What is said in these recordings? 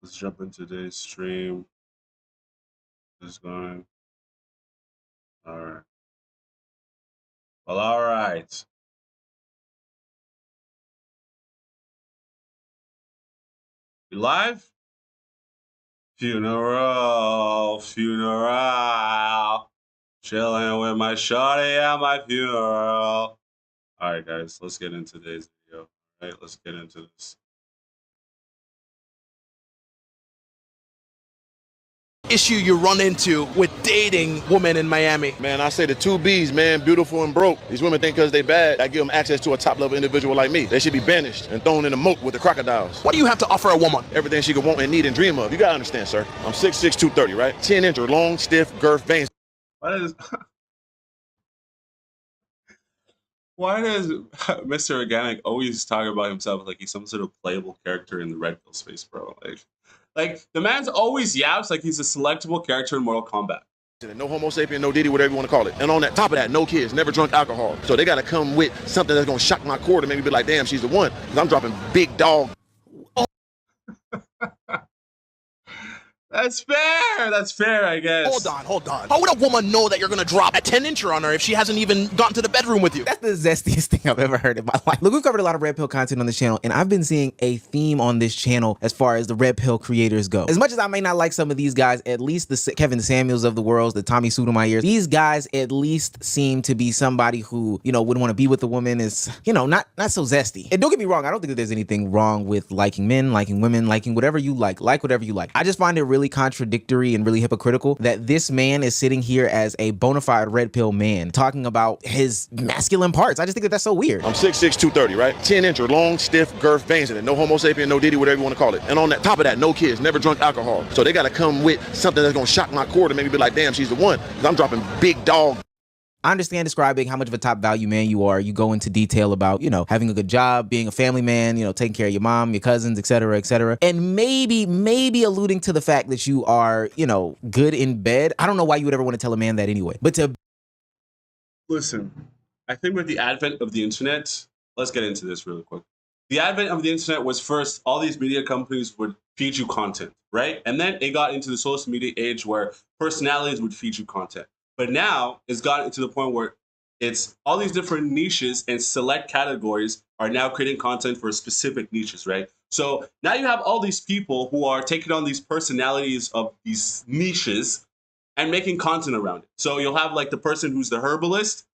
Let's jump into today's stream. Is going. All right. Well, all right. You live? Funeral. Chilling with my shawty at my funeral. All right, guys, let's get into today's video. All right, let's get into this. Issue you run into with dating women in Miami? Man, I say the two B's, man, beautiful and broke. These women think because they bad, I give them access to a top-level individual like me. They should be banished and thrown in the moat with the crocodiles. What do you have to offer a woman? Everything she could want and need and dream of. You gotta understand, sir. I'm 6'6", 230, right? 10-inch or long, stiff, girth, veins. Why does Mr. Organic always talk about himself like he's some sort of playable character in the Red Pill space, bro? Like the man's always yaps like he's a selectable character in Mortal Kombat. No homo sapien, no diddy, whatever you want to call it. And on that top of that, no kids, never drunk alcohol. So they got to come with something that's going to shock my core to make me be like, damn, she's the one. Because I'm dropping big dog. That's fair. That's fair, I guess. Hold on. How would a woman know that you're gonna drop a 10-incher on her if she hasn't even gotten to the bedroom with you? That's the zestiest thing I've ever heard in my life. Look, we've covered a lot of red pill content on this channel, and I've been seeing a theme on this channel as far as the red pill creators go. As much as I may not like some of these guys, at least the Kevin Samuels of the world, the Tommy Sotomayor, these guys at least seem to be somebody who, you know, would want to be with a woman is, you know, not so zesty. And don't get me wrong, I don't think that there's anything wrong with liking men, liking women, liking whatever you like whatever you like. I just find it really contradictory and really hypocritical that this man is sitting here as a bona fide red pill man talking about his masculine parts. I just think that that's so weird. I'm 6'6", 230, right? 10-inch or long, stiff, girth, veins in it. No homo sapien, no diddy, whatever you want to call it. And on that top of that, no kids, never drunk alcohol. So they got to come with something that's going to shock my core to make me be like, damn, she's the one. Because I'm dropping big dog. I understand describing how much of a top value man you are. You go into detail about, you know, having a good job, being a family man, you know, taking care of your mom, your cousins, et cetera, et cetera. And maybe alluding to the fact that you are, you know, good in bed. I don't know why you would ever want to tell a man that anyway. But to listen, I think with the advent of the internet, let's get into this really quick. The advent of the internet was first, all these media companies would feed you content, right? And then it got into the social media age where personalities would feed you content. But now it's gotten to the point where it's all these different niches and select categories are now creating content for specific niches, right? So now you have all these people who are taking on these personalities of these niches and making content around it. So you'll have like the person who's the herbalist.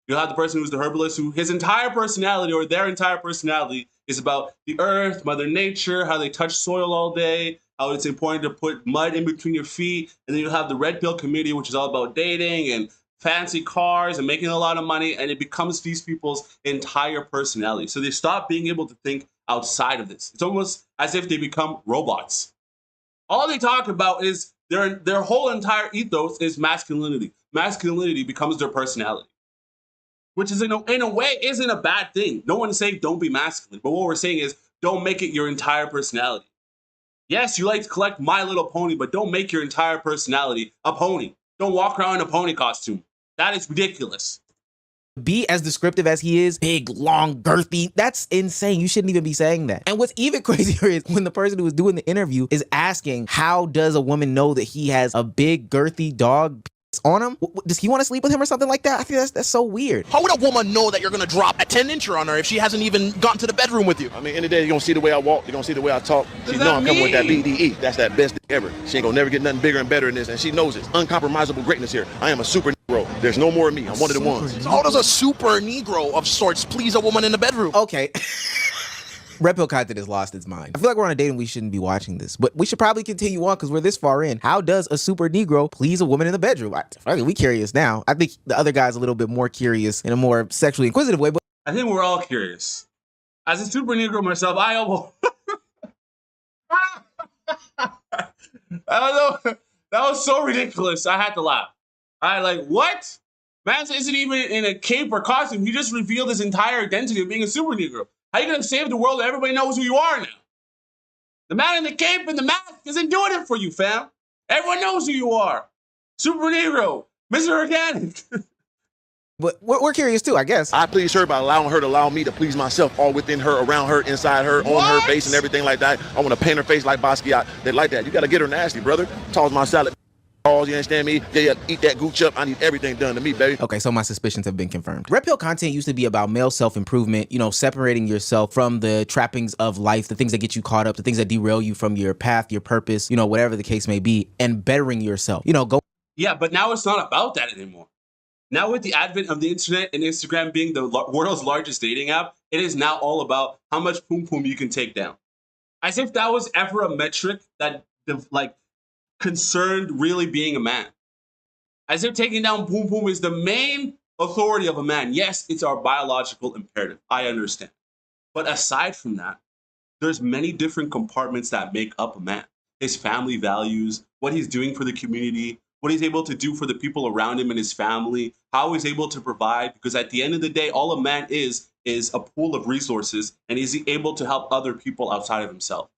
You'll have the person who's the herbalist who his entire personality or their entire personality is about the earth, Mother Nature, how they touch soil all day, how it's important to put mud in between your feet. And then you have the red pill community, which is all about dating and fancy cars and making a lot of money. And it becomes these people's entire personality. So they stop being able to think outside of this. It's almost as if they become robots. All they talk about is their whole entire ethos is masculinity. Masculinity becomes their personality, which is in a way isn't a bad thing. No one's saying don't be masculine. But what we're saying is don't make it your entire personality. Yes, you like to collect My Little Pony, but don't make your entire personality a pony. Don't walk around in a pony costume. That is ridiculous. be as descriptive as he is, big, long, girthy, that's insane. You shouldn't even be saying that. And what's even crazier is when the person who was doing the interview is asking, how does a woman know that he has a big, girthy dog on him? Does he want to sleep with him or something like that? I think that's so weird. How would a woman know that you're gonna drop a 10-incher on her if she hasn't even gotten to the bedroom with you? I mean, in the day, you're gonna see the way I walk, you're gonna see the way I talk. She know I'm coming with that BDE. That's that best thing ever. She ain't gonna never get nothing bigger and better than this, and she knows it. Uncompromisable greatness here. I am a super Negro. There's no more of me. I'm one of the ones. How does a super Negro of sorts please a woman in the bedroom? Okay. Red Pill content has lost its mind. I feel like we're on a date and we shouldn't be watching this, but we should probably continue on because we're this far in. How does a super Negro please a woman in the bedroom? We curious now. I think the other guy's a little bit more curious in a more sexually inquisitive way, but I think we're all curious. As a super Negro myself, I almost... I don't know. That was so ridiculous. I had to laugh. I like, what? Man isn't even in a cape or costume. He just revealed his entire identity of being a super Negro. How are you going to save the world if everybody knows who you are now? The man in the cape and the mask isn't doing it for you, fam. Everyone knows who you are. Super Negro, Mr. Organic. But we're curious too, I guess. I please her by allowing her to allow me to please myself, all within her, around her, inside her, on her face and everything like that. I want to paint her face like Basquiat. They like that. You got to get her nasty, brother. Toss my salad. You understand me? Yeah, eat that gooch up. I need everything done to me, baby. Okay, so my suspicions have been confirmed. Red pill content used to be about male self-improvement, you know, separating yourself from the trappings of life, the things that get you caught up, the things that derail you from your path, your purpose, you know, whatever the case may be, and bettering yourself. You know, go. Yeah, but now it's not about that anymore. Now with the advent of the internet and Instagram being the world's largest dating app, it is now all about how much poom poom you can take down. As if that was ever a metric that concerned really being a man. As if taking down poom poom is the main authority of a man. Yes, it's our biological imperative. I understand. But aside from that, there's many different compartments that make up a man. His family values, what he's doing for the community, what he's able to do for the people around him and his family, how he's able to provide. Because at the end of the day, all a man is a pool of resources, and is he able to help other people outside of himself?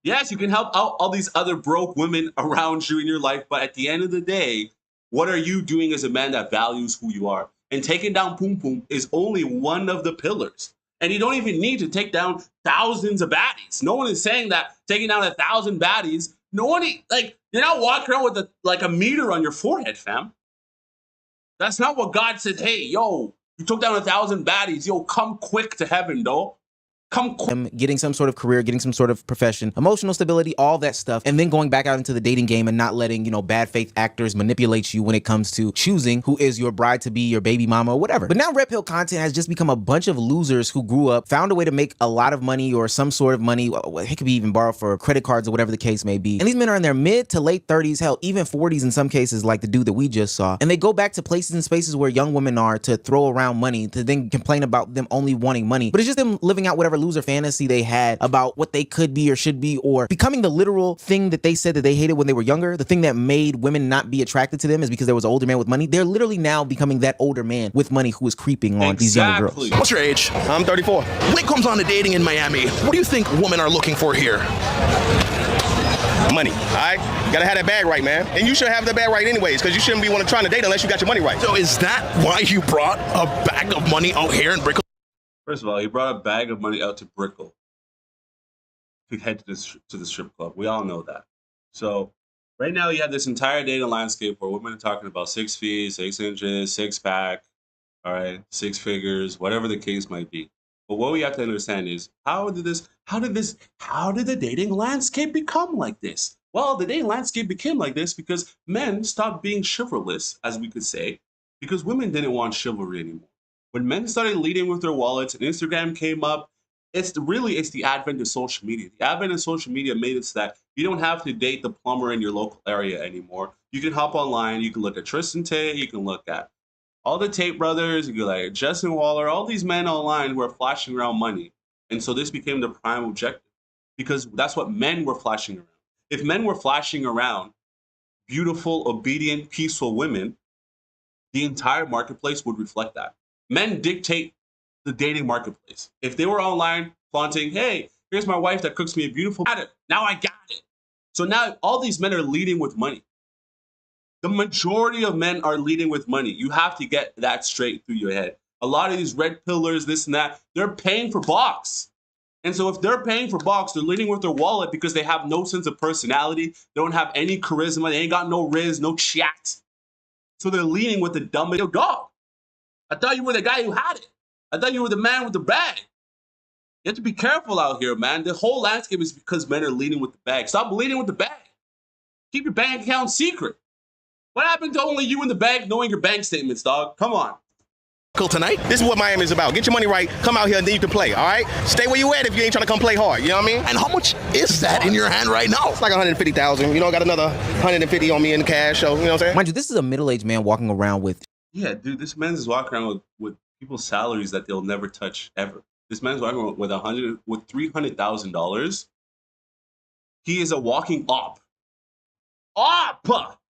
Yes, you can help out all these other broke women around you in your life, but at the end of the day, what are you doing as a man that values who you are? And taking down poom poom is only one of the pillars. And you don't even need to take down thousands of baddies. No one is saying that taking down 1,000 baddies, no one, you're not walking around with a meter on your forehead, fam. That's not what God said. Hey, yo, you took down 1,000 baddies. Yo, come quick to heaven, though. Getting some sort of career, getting some sort of profession, emotional stability, all that stuff, and then going back out into the dating game and not letting, you know, bad faith actors manipulate you when it comes to choosing who is your bride to be, your baby mama, or whatever. But now red pill content has just become a bunch of losers who grew up, found a way to make a lot of money or some sort of money. It could be even borrowed for credit cards or whatever the case may be. And these men are in their mid to late 30s, hell, even 40s in some cases, like the dude that we just saw. And they go back to places and spaces where young women are to throw around money, to then complain about them only wanting money. But it's just them living out whatever loser fantasy they had about what they could be or should be, or becoming the literal thing that they said that they hated when they were younger. The thing that made women not be attracted to them is because there was an older man with money. They're literally now becoming that older man with money who is creeping on these younger girls. What's your age? I'm 34. When it comes on to dating in Miami, what do you think women are looking for here? Money, all right? Gotta have that bag right, man. And you should have that bag right anyways, because you shouldn't be trying to date unless you got your money right. So is that why you brought a bag of money out here in Brickell? First of all, he brought a bag of money out to Brickell to head to the strip club. We all know that. So right now you have this entire dating landscape where women are talking about 6 feet, 6 inches, 6-pack, all right, 6 figures, whatever the case might be. But what we have to understand is how did the dating landscape become like this? Well, the dating landscape became like this because men stopped being chivalrous, as we could say, because women didn't want chivalry anymore. When men started leading with their wallets and Instagram came up, it's the advent of social media. The advent of social media made it so that you don't have to date the plumber in your local area anymore. You can hop online, you can look at Tristan Tate, you can look at all the Tate brothers, you can look at Justin Waller, all these men online who are flashing around money. And so this became the prime objective because that's what men were flashing around. If men were flashing around beautiful, obedient, peaceful women, the entire marketplace would reflect that. Men dictate the dating marketplace. If they were online flaunting, hey, here's my wife that cooks me a beautiful dinner. Now I got it. So now all these men are leading with money. The majority of men are leading with money. You have to get that straight through your head. A lot of these red pillars, this and that, they're paying for box. And so if they're paying for box, they're leading with their wallet because they have no sense of personality. They don't have any charisma. They ain't got no riz, no chat. So they're leading with the dumb dog. I thought you were the guy who had it. I thought you were the man with the bag. You have to be careful out here, man. The whole landscape is because men are leading with the bag. Stop leading with the bag. Keep your bank account secret. What happened to only you in the bag knowing your bank statements, dog? Come on. Tonight? This is what Miami is about. Get your money right, come out here, and then you can play, all right? Stay where you at if you ain't trying to come play hard, you know what I mean? And how much is that in your hand right now? It's like 150,000. You know, got another 150 on me in cash, so, you know what I'm saying? Mind you, this is a middle-aged man walking around with... Yeah, dude, this man is walking around with people's salaries that they'll never touch ever. This man's walking around with $300,000. He is a walking op. Op!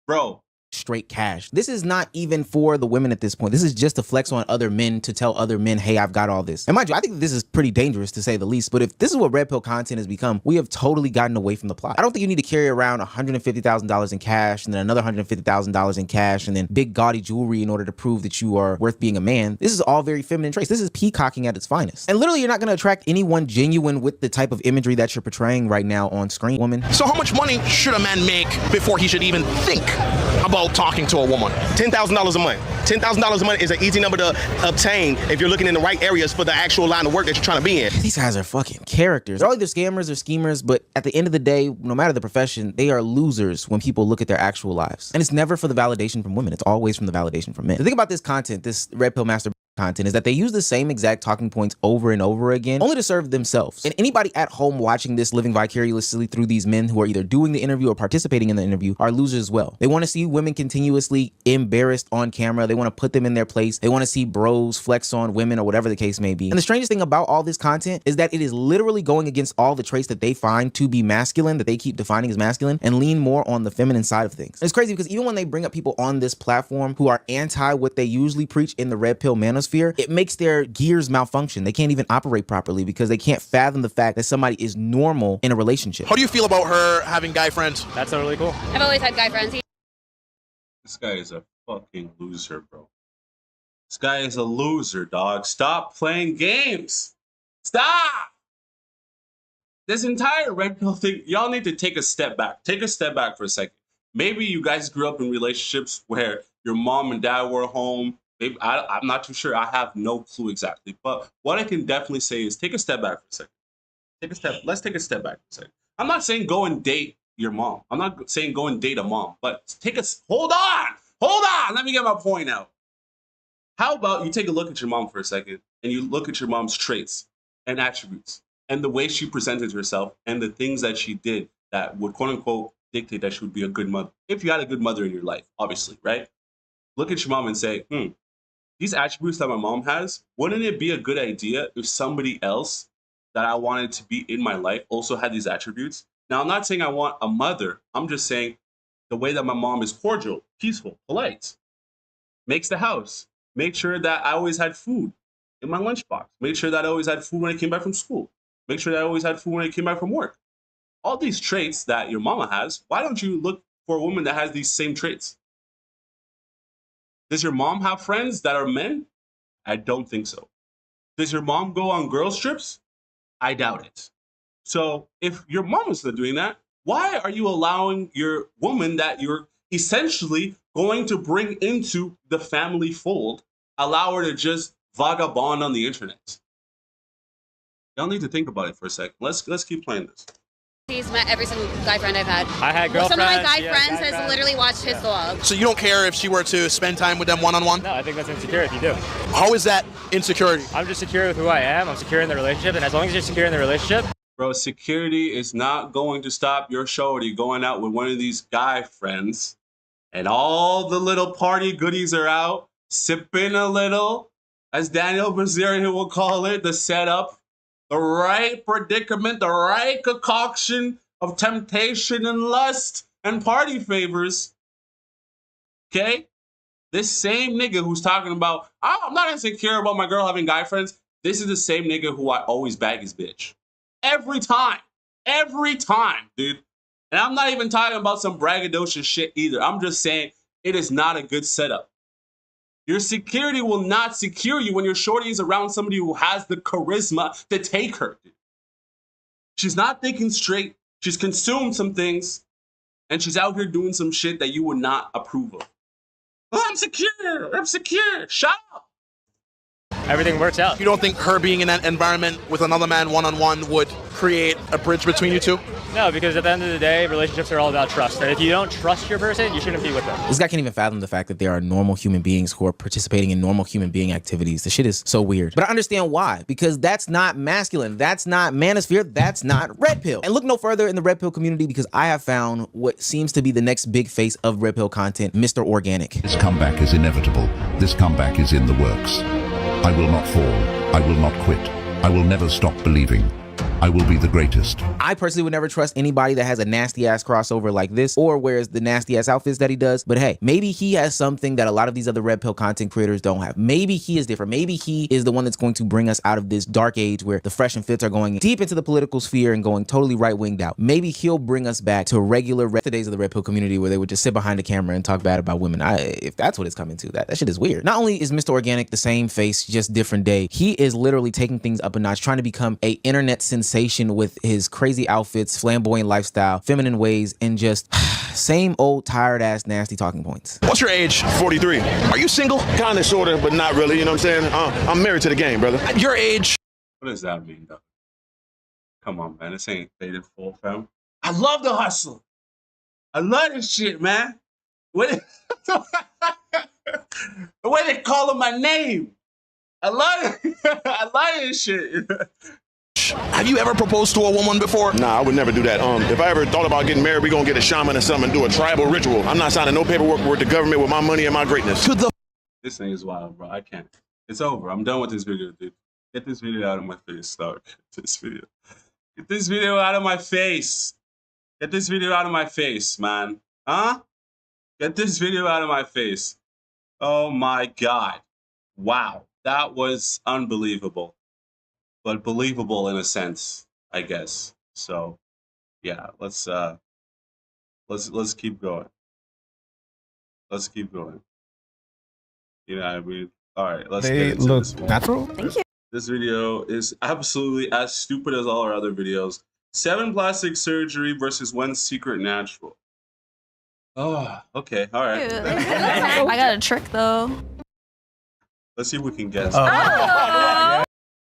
Bro, straight cash. This is not even for the women at this point. This is just to flex on other men, to tell other men, hey, I've got all this. And mind you, I think this is pretty dangerous to say the least, but if this is what red pill content has become, we have totally gotten away from the plot. I don't think you need to carry around $150,000 in cash and then another $150,000 in cash and then big gaudy jewelry in order to prove that you are worth being a man. This is all very feminine traits. This is peacocking at its finest. And literally, you're not going to attract anyone genuine with the type of imagery that you're portraying right now on screen, woman. So how much money should a man make before he should even think about talking to a woman? $10,000 a month. $10,000 a month is an easy number to obtain if you're looking in the right areas for the actual line of work that you're trying to be in. These guys are fucking characters. They're all either scammers or schemers, but at the end of the day, no matter the profession, they are losers when people look at their actual lives. And it's never for the validation from women. It's always from the validation from men. The thing about this content, this Red Pill Master content, is that they use the same exact talking points over and over again, only to serve themselves. And anybody at home watching this, living vicariously through these men who are either doing the interview or participating in the interview, are losers as well. They want to see women continuously embarrassed on camera. They want to put them in their place. They want to see bros flex on women or whatever the case may be. And the strangest thing about all this content is that it is literally going against all the traits that they find to be masculine, that they keep defining as masculine, and lean more on the feminine side of things. And it's crazy because even when they bring up people on this platform who are anti what they usually preach in the red pill manosphere, it makes their gears malfunction. They can't even operate properly because they can't fathom the fact that somebody is normal in a relationship. How do you feel about her having guy friends? That's totally cool. I've always had guy friends. This guy is a fucking loser, bro. This guy is a loser, dog. Stop playing games. Stop! This entire red pill thing, y'all need to take a step back. Take a step back for a second. Maybe you guys grew up in relationships where your mom and dad were home. Maybe, I'm not too sure. I have no clue exactly. But what I can definitely say is take a step back for a second. Let's take a step back for a second. I'm not saying go and date your mom. I'm not saying go and date a mom. But hold on. Let me get my point out. How about you take a look at your mom for a second and you look at your mom's traits and attributes and the way she presented herself and the things that she did that would quote unquote dictate that she would be a good mother. If you had a good mother in your life, obviously, right? Look at your mom and say, these attributes that my mom has, wouldn't it be a good idea if somebody else that I wanted to be in my life also had these attributes? Now, I'm not saying I want a mother. I'm just saying the way that my mom is cordial, peaceful, polite, makes the house, make sure that I always had food in my lunchbox, make sure that I always had food when I came back from school, make sure that I always had food when I came back from work. All these traits that your mama has, why don't you look for a woman that has these same traits? Does your mom have friends that are men? I don't think so. Does your mom go on girls' trips? I doubt it. So if your mom is still doing that, why are you allowing your woman that you're essentially going to bring into the family fold, allow her to just vagabond on the internet? Y'all need to think about it for a second. Let's keep playing this. He's met every single guy friend I've had. I had girlfriends. Some of my guy friends has literally watched his vlog. So you don't care if she were to spend time with them one-on-one? No, I think that's insecure if you do. How is that insecurity? I'm just secure with who I am. I'm secure in the relationship, and as long as you're secure in the relationship. Bro, security is not going to stop your shorty going out with one of these guy friends and all the little party goodies are out, sipping a little, as Daniel Brazier will call it, the setup. The right predicament, the right concoction of temptation and lust and party favors. Okay? This same nigga who's talking about, oh, I'm not insecure about my girl having guy friends. This is the same nigga who I always bag his bitch. Every time, dude. And I'm not even talking about some braggadocious shit either. I'm just saying it is not a good setup. Your security will not secure you when your shorty is around somebody who has the charisma to take her. She's not thinking straight. She's consumed some things, and she's out here doing some shit that you would not approve of. Oh, I'm secure. Shut up. Everything works out. You don't think her being in that environment with another man one-on-one would create a bridge between you two? No, because at the end of the day, relationships are all about trust. And if you don't trust your person, you shouldn't be with them. This guy can't even fathom the fact that there are normal human beings who are participating in normal human being activities. The shit is so weird. But I understand why. Because that's not masculine. That's not manosphere. That's not red pill. And look no further in the red pill community because I have found what seems to be the next big face of red pill content, Mr. Organic. This comeback is inevitable. This comeback is in the works. I will not fall. I will not quit. I will never stop believing. I will be the greatest. I personally would never trust anybody that has a nasty ass crossover like this or wears the nasty ass outfits that he does. But hey, maybe he has something that a lot of these other red pill content creators don't have. Maybe he is different. Maybe he is the one that's going to bring us out of this dark age where the fresh and fits are going deep into the political sphere and going totally right-winged out. Maybe he'll bring us back to regular days of the red pill community where they would just sit behind the camera and talk bad about women. If that's what it's coming to, that shit is weird. Not only is Mr. Organic the same face, just different day, he is literally taking things up a notch, trying to become a internet sensation with his crazy outfits, flamboyant lifestyle, feminine ways, and just same old tired ass nasty talking points. What's your age? 43. Are you single? Kinda, sorta, but not really, you know what I'm saying? I'm married to the game, brother. Your age. What does that mean, though? Come on, man. This ain't faded full, fam. I love the hustle. I love this shit, man. What the way they calling my name. I love it. I love this shit. Have you ever proposed to a woman before? Nah, I would never do that. If I ever thought about getting married, we gonna get a shaman or something and do a tribal ritual. I'm not signing no paperwork with the government with my money and my greatness. This thing is wild, bro. I can't. It's over. I'm done with this video, dude. Get this video out of my face, dog. Get this video. Get this video out of my face. Get this video out of my face, man. Huh? Get this video out of my face. Oh my God. Wow. That was unbelievable. But believable in a sense, I guess. So yeah, let's keep going. Let's keep going. You know what I mean? All right, let's They get into look this one. natural. Thank you. This video is absolutely as stupid as all our other videos. 7 plastic surgery versus 1 secret natural. Oh, okay, all right. I got a trick though. Let's see if we can guess. She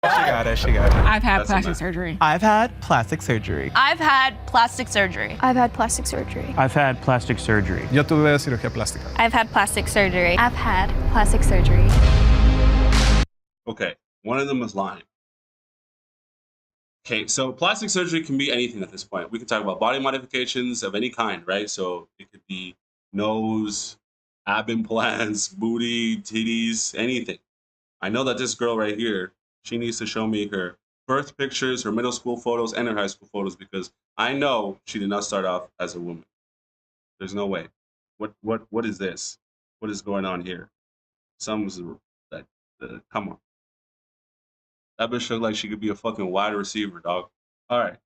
got it. I've had That's plastic nice. surgery. I've had plastic surgery. I've had plastic surgery. I've had plastic surgery. I've had plastic surgery. Yo tuve cirugía plástica. I've had plastic surgery. I've had plastic surgery. Okay, one of them is lying. Okay, so plastic surgery can be anything at this point. We can talk about body modifications of any kind, right? So it could be nose, ab implants, booty, titties, anything. I know that this girl right here, she needs to show me her birth pictures, her middle school photos, and her high school photos because I know she did not start off as a woman. There's no way. What is this? What is going on here? Come on. That bitch look like she could be a fucking wide receiver, dog. All right.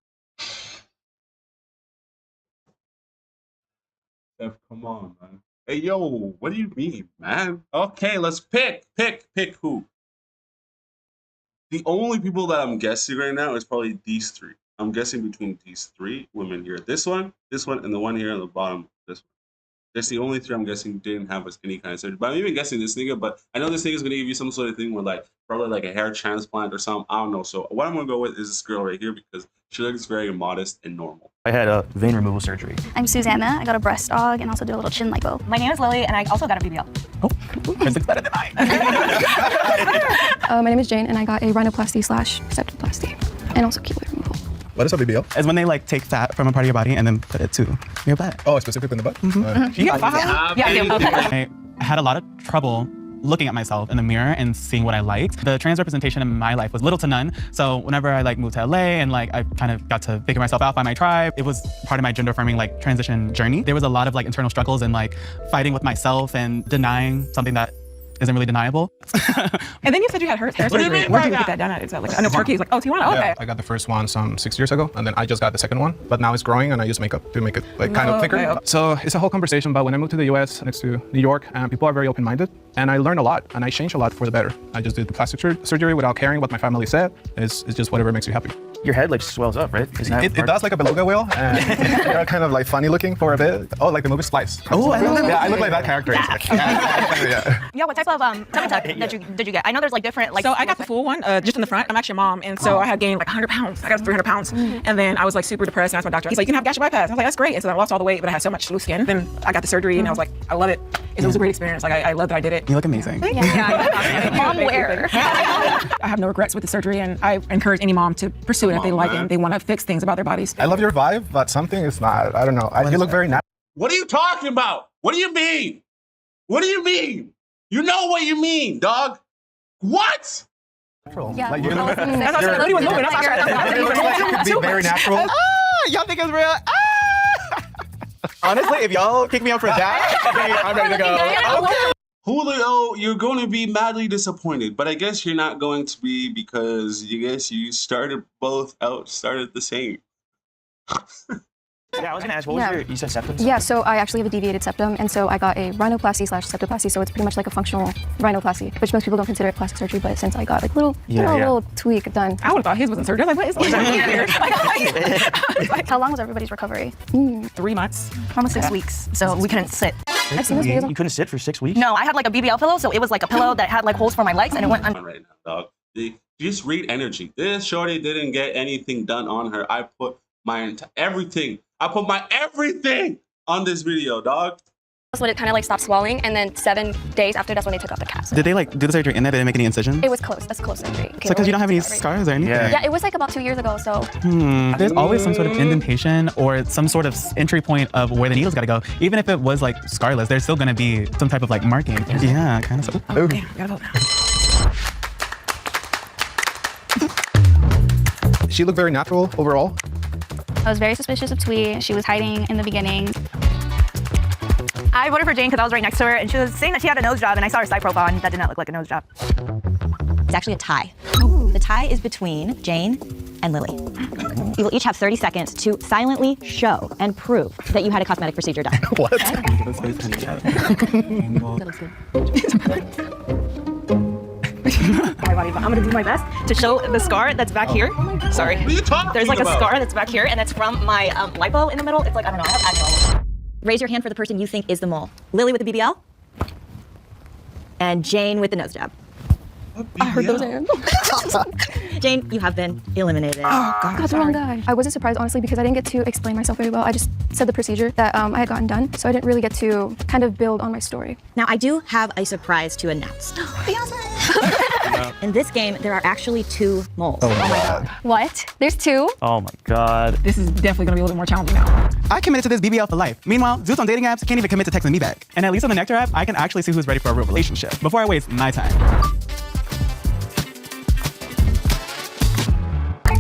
Steph, come on, man. Hey, yo, what do you mean, man? Okay, let's pick who. The only people that I'm guessing right now is probably these 3. I'm guessing between these 3 women here. This one, and the one here on the bottom. This one. That's the only 3 I'm guessing didn't have any kind of surgery. But I'm even guessing this nigga, but I know this nigga's gonna give you some sort of thing where like probably like a hair transplant or something. I don't know. So what I'm gonna go with is this girl right here because she looks very modest and normal. I had a vein removal surgery. I'm Susanna. I got a breast aug and also do a little chin lipo. My name is Lily, and I also got a BBL. Oh, hers looks better than mine. My name is Jane, and I got a rhinoplasty/septoplasty and also keloid removal. What is a BBL? Is when they like take fat from a part of your body and then put it to your butt. Oh, specifically in the butt? I had a lot of trouble looking at myself in the mirror and seeing what I liked. The trans representation in my life was little to none. So whenever I like moved to LA and like I kind of got to figure myself out by my tribe, it was part of my gender affirming like transition journey. There was a lot of like internal struggles and like fighting with myself and denying something that isn't really deniable. And then you said you had hair surgery. Where did you get that done at? Is that like under Turkey? It's like, oh, Tijuana, okay. Yeah, I got the first one some 6 years ago, and then I just got the second one. But now it's growing, and I use makeup to make it like kind of thicker. Okay. So it's a whole conversation. But when I moved to the U.S. next to New York, and people are very open-minded, and I learned a lot, and I changed a lot for the better. I just did the plastic surgery without caring what my family said. It's just whatever makes you happy. Your head like swells up, right? It does like a beluga whale, and you're kind of like funny looking for a bit. Oh, like the movie Splice. Oh, I love that. Yeah, I look like that character. Yeah, what type of did you get? I know there's like different like. So I got the full one, just in the front. I'm actually a mom, and so I had gained like 100 pounds. I got 300 pounds, and then I was like super depressed. And I asked my doctor. He's like, you can have gastric bypass. I was like, that's great. And so I lost all the weight, but I had so much loose skin. Then I got the surgery, and I was like, I love it. It was a great experience. Like I love that I did it. You look amazing. Mom wear. I have no regrets with the surgery, and I encourage any mom to pursue it if they like it. They want to fix things about their bodies. I love your vibe, but something is not. I don't know. You look very natural. What are you talking about? What do you mean? What do you mean? You know what you mean, dog. What? Yeah. Like, That's what I said. Lily was moving. That's what I said. very natural. Y'all think it's real? Honestly, if y'all kick me out for that, I'm ready to go. Okay. Julio, you're going to be madly disappointed, but I guess you're not going to be because you started the same. Yeah, I was gonna ask, what was your, you said septum? Yeah, so I actually have a deviated septum, and so I got a rhinoplasty/septoplasty, so it's pretty much like a functional rhinoplasty, which most people don't consider it plastic surgery, but since I got like little tweak done. I would have thought his wasn't surgery. I was like, what is Like, how long was everybody's recovery? 3 months. Almost 6 weeks, so we couldn't sit. I've seen those videos. You couldn't sit for 6 weeks? No, I had like a BBL pillow, so it was like a pillow that had like holes for my legs, and it went under. Right now, dog. Just read energy. This shorty didn't get anything done on her. I put my everything. I put my everything on this video, dog. That's when it kind of like stopped swelling, and then 7 days after, that's when they took out the cast. Did they like do the surgery in there? Did they make any incisions? It was close. That's close surgery. So because you don't have any scars or anything? Yeah, it was like about 2 years ago, so. There's always some sort of indentation or some sort of entry point of where the needle's got to go. Even if it was like scarless, there's still going to be some type of like marking. Yeah, kind of. Oh, okay, I gotta vote now. She looked very natural overall. I was very suspicious of Twee. She was hiding in the beginning. I voted for Jane because I was right next to her, and she was saying that she had a nose job, and I saw her side profile, and that did not look like a nose job. It's actually a tie. The tie is between Jane and Lily. You will each have 30 seconds to silently show and prove that you had a cosmetic procedure done. What? My body, but I'm gonna do my best to show the scar that's back here. Sorry. What are you talking There's like about? a scar that's back here, and it's from my lipo in the middle. It's like, I don't know, I have acne all over. Raise your hand for the person you think is the mole. Lily with the BBL. And Jane with the nose job. I heard those hands. Jane, you have been eliminated. Oh, God. Got the wrong guy. I wasn't surprised, honestly, because I didn't get to explain myself very well. I just said the procedure that I had gotten done, so I didn't really get to kind of build on my story. Now, I do have a surprise to announce. In this game, there are actually 2 moles. Oh my God. What? There's 2? Oh my God. This is definitely gonna be a little bit more challenging now. I committed to this BBL for life. Meanwhile, Zeus on dating apps can't even commit to texting me back. And at least on the Nectar app, I can actually see who's ready for a real relationship before I waste my time.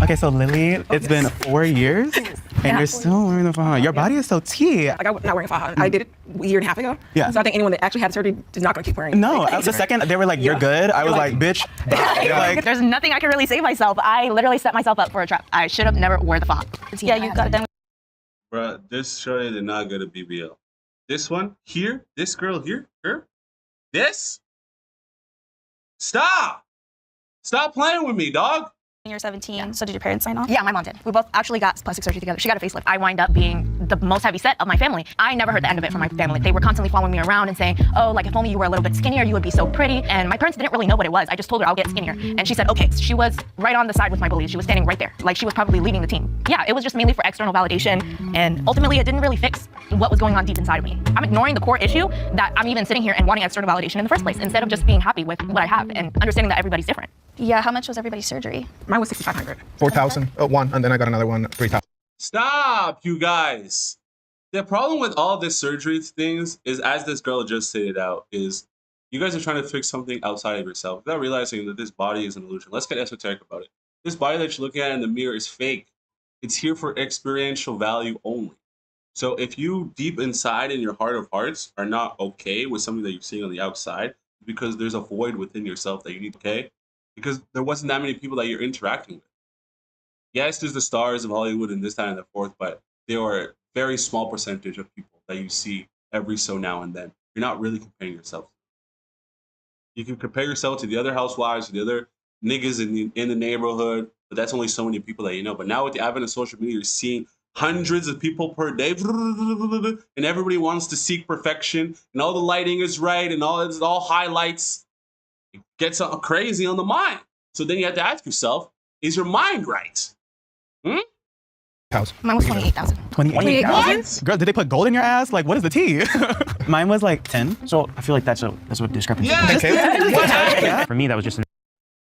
Okay, so Lily, it's been 4 years, and you're still wearing the faja. Your body is so tea. Like, I'm not wearing a faja. I did it a year and a half ago. Yeah. So I think anyone that actually had surgery is not gonna keep wearing it. No, the second they were like, you're good, I was like, bitch, bye. Like, There's nothing I can really save myself. I literally set myself up for a trap. I should have never wore the faja. Yeah, you got it done. Bruh, this shorty did not get a BBL. This one here, this girl here, her, this. Stop playing with me, dog. You're 17, so did your parents sign off? Yeah, my mom did. We both actually got plastic surgery together. She got a facelift. I wind up being the most heavy set of my family. I never heard the end of it from my family. They were constantly following me around and saying, oh, like if only you were a little bit skinnier, you would be so pretty. And my parents didn't really know what it was. I just told her I'll get skinnier. And she said, okay. She was right on the side with my bullies. She was standing right there. Like she was probably leading the team. Yeah, it was just mainly for external validation. And ultimately, it didn't really fix what was going on deep inside of me. I'm ignoring the core issue that I'm even sitting here and wanting external validation in the first place, instead of just being happy with what I have and understanding that everybody's different. Yeah, how much was everybody's surgery? Mine was $6,500. 4,000, one, and then I got another one, 3,000. Stop, you guys. The problem with all this surgery things is, as this girl just stated out, is you guys are trying to fix something outside of yourself without realizing that this body is an illusion. Let's get esoteric about it. This body that you're looking at in the mirror is fake. It's here for experiential value only. So if you deep inside in your heart of hearts are not okay with something that you're seeing on the outside, because there's a void within yourself that you need, okay? Because there wasn't that many people that you're interacting with. Yes, there's the stars of Hollywood and this, that, and the fourth, but there are a very small percentage of people that you see every so now and then. You're not really comparing yourself. You can compare yourself to the other housewives, to the other niggas in the neighborhood, but that's only so many people that you know. But now with the advent of social media, you're seeing hundreds of people per day, and everybody wants to seek perfection, and all the lighting is right, and all highlights. It gets crazy on the mind. So then you have to ask yourself, is your mind right? Mine was 28,000. 28,000? Girl, did they put gold in your ass? Like, what is the tea? Mine was like 10. So I feel like that's a discrepancy. Yeah. For me, that was just an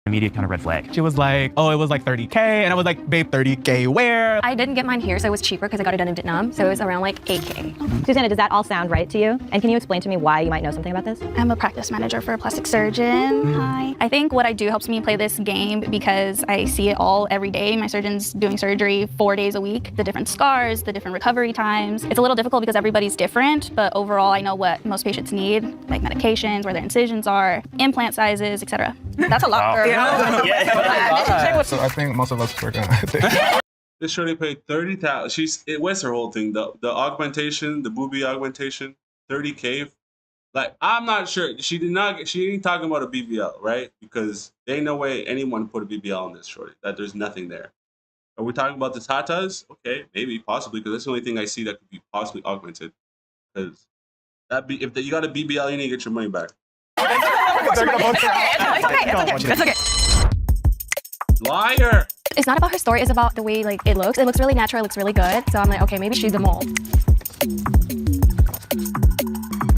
immediate kind of red flag. She was like, oh, it was like 30K. And I was like, babe, 30K where? I didn't get mine here, so it was cheaper because I got it done in Vietnam. So it was around like 8K. Susanna, does that all sound right to you? And can you explain to me why you might know something about this? I'm a practice manager for a plastic surgeon. Hi. I think what I do helps me play this game because I see it all every day. My surgeon's doing surgery 4 days a week. The different scars, the different recovery times. It's a little difficult because everybody's different, but overall I know what most patients need, like medications, where their incisions are, implant sizes, etc. That's a lot. So I think most of us were gonna. This shorty paid 30,000. It was her whole thing. The augmentation, the boobie augmentation, 30K. Like, I'm not sure. She ain't talking about a BBL, right? Because there ain't no way anyone put a BBL on this shorty. That there's nothing there. Are we talking about the tatas? Okay, maybe, possibly, because that's the only thing I see that could be possibly augmented. Because if you got a BBL, you need to get your money back. It's okay. Liar. It's not about her story, it's about the way like it looks. It looks really natural, it looks really good. So I'm like, okay, maybe she's the mole.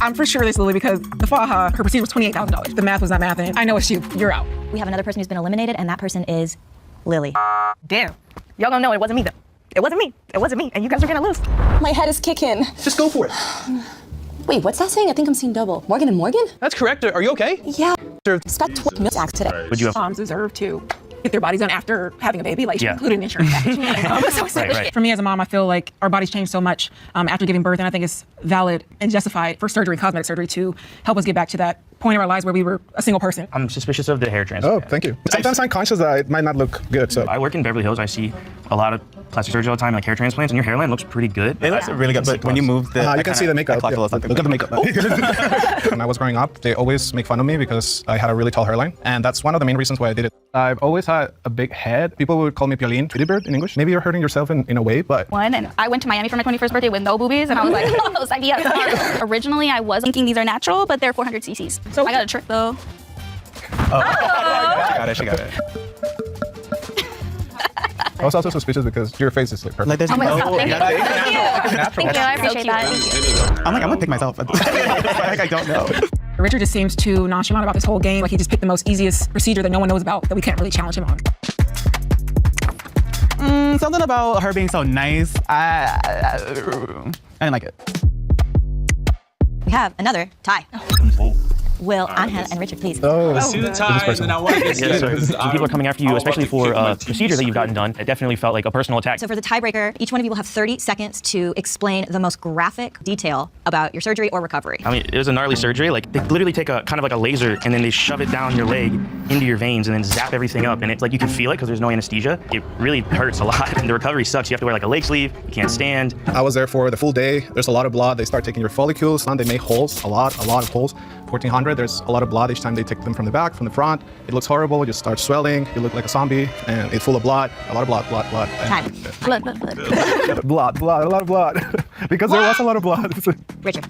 I'm for sure this Lily because the faja, her procedure was $28,000. The math was not mathing. I know it's you. You're out. We have another person who's been eliminated, and that person is Lily. Damn. Y'all gonna know it wasn't me though. It wasn't me. It wasn't me. And you guys are gonna lose. My head is kicking. Just go for it. Wait, what's that saying? I think I'm seeing double. Morgan and Morgan? That's correct. Are you okay? Yeah. Spent 12 minutes today. Would you have? Moms deserve to get their bodies done after having a baby, like Yeah. including insurance package. Right. For me as a mom, I feel like our bodies change so much after giving birth, and I think it's valid and justified for surgery, cosmetic surgery, to help us get back to that point in our lives where we were a single person. I'm suspicious of the hair transplant. Oh, thank you. Sometimes I'm conscious that it might not look good. So I work in Beverly Hills. I see a lot of plastic surgery all the time, like hair transplants, and your hairline looks pretty good. It looks really good, but when you move the... you can see the makeup. Look at the makeup. When I was growing up, they always make fun of me because I had a really tall hairline, and that's one of the main reasons why I did it. I've always had a big head. People would call me Piolín, Tweety Bird in English. Maybe you're hurting yourself in a way, but... And I went to Miami for my 21st birthday with no boobies, and I was like, no, those ideas. Originally, I was thinking these are natural, but they're 400 cc's. So I got a trick though. She got it. I was also suspicious because your face is like perfect. Like there's Oh my no... God, thank you. Natural. Thank you, I appreciate that. I'm gonna pick myself. Like I don't know. Richard just seems too nonchalant about this whole game. Like he just picked the most easiest procedure that no one knows about, that we can't really challenge him on. Something about her being so nice. I didn't like it. We have another tie. Will, Angel, and Richard, please. I see the tie, and then I want to get Some people are coming after you, especially for a procedure that you've gotten done. It definitely felt like a personal attack. So for the tiebreaker, each one of you will have 30 seconds to explain the most graphic detail about your surgery or recovery. I mean, it was a gnarly surgery. Like they literally take a kind of like a laser and then they shove it down your leg into your veins and then zap everything up. And it's like you can feel it because there's no anesthesia. It really hurts a lot. And the recovery sucks. You have to wear like a leg sleeve. You can't stand. I was there for the full day. There's a lot of blood. They start taking your follicles, and they make holes, a lot of holes. 1,400. There's a lot of blood each time they take them from the back, from the front. It looks horrible. It just starts swelling. You look like a zombie, and it's full of blood. A lot of blood. Time. Blood. Blood. A lot of blood. Because there was a lot of blood. Richard.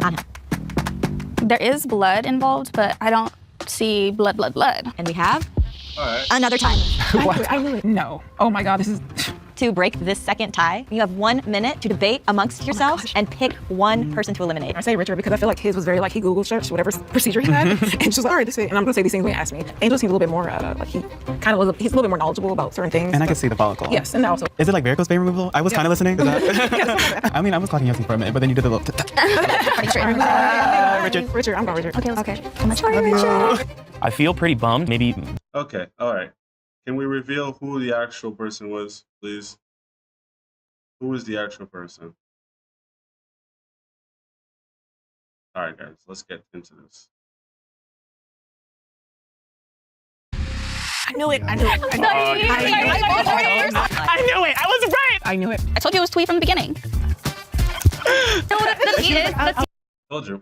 Angel. There is blood involved, but I don't see blood. And we have Right. another tie. I knew it. No. Oh my God, this is... To break this second tie, you have 1 minute to debate amongst yourselves and pick one person to eliminate. I say Richard because I feel like his was very like he Google searched whatever procedure he had, and she was like, all right, this is it. And I'm gonna say these things when he asked me. Angel seems a little bit more like he's a little bit more knowledgeable about certain things. And I can see the follicle. Yes, and also. Is it like varicose vein removal? I was kind of listening. Is that... I mean, I was clocking you for a minute, but then you did the little... Richard, I'm going Richard. Okay. How much for Richard? I feel pretty bummed. Maybe. Okay, all right. Can we reveal who the actual person was, please? Who was the actual person? All right, guys, let's get into this. I knew it. I knew it. I knew it. I told you it was Tweet from the beginning. Told you.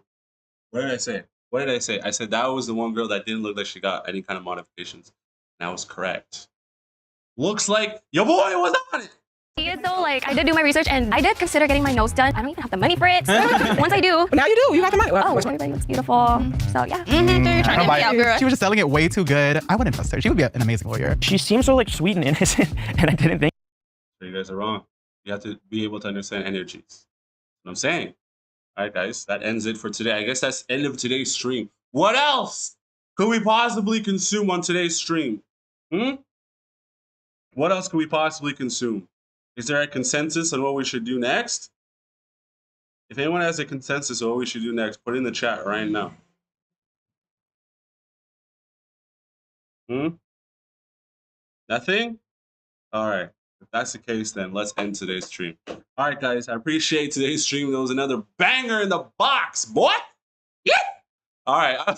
What did I say? What did I say? I said that was the one girl that didn't look like she got any kind of modifications. And I was correct. Looks like your boy was on it. So like I did do my research and I did consider getting my nose done. I don't even have the money for it. Once I do. But now you do. You got the money. Oh, everybody looks beautiful. So yeah. You're trying to be out, girl. She was just selling it way too good. I wouldn't trust her. She would be an amazing lawyer. She seems so like sweet and innocent, and I didn't think. So you guys are wrong. You have to be able to understand energies. That's what I'm saying. All right, guys, that ends it for today. I guess that's the end of today's stream. What else could we possibly consume on today's stream? What else can we possibly consume? Is there a consensus on what we should do next? If anyone has a consensus on what we should do next, put it in the chat right now. Nothing? All right. If that's the case, then let's end today's stream. All right, guys. I appreciate today's stream. There was another banger in the box, boy. Yeah. All right.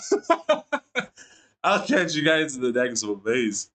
I'll catch you guys in the next one. Peace.